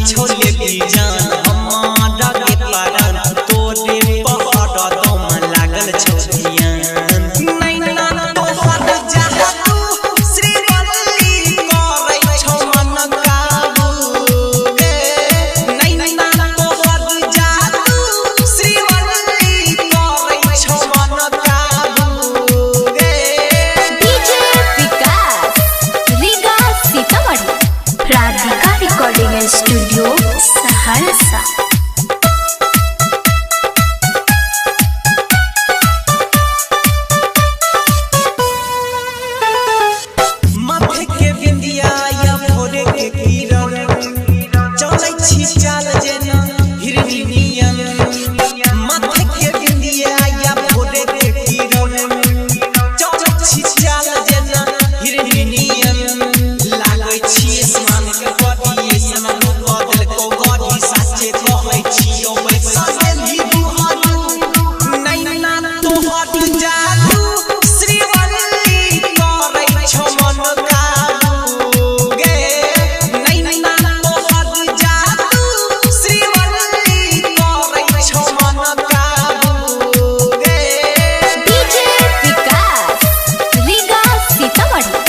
छोले की जान हमारा के पारन तोरे पहाड़ दम लागल छोटियान स्टूडियो सहरसा। माथे के बिंदिया या भोरे के किरण चलै छी चाल जेना हिरनी नियन माथे के बिंदिया या भोरे के किरण चलै छी चाल जेना हिरनी नियन लागै छी आसमान के बड़ी सन बदल को गड़ी साचे कहै छी ओ बैसा ही दुहारू नैना तोहर जादू श्रीवल्ली करै छौ मन काबू गे नैना तोहर जादू श्रीवल्ली करै छौ मन काबू गे। डीजे विकास रीगा सीतामढ़ी।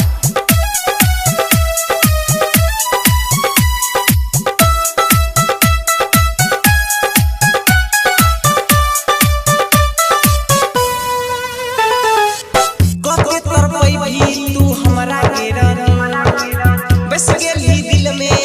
कते करबै भी तू हमरा के रन बस गेली दिल में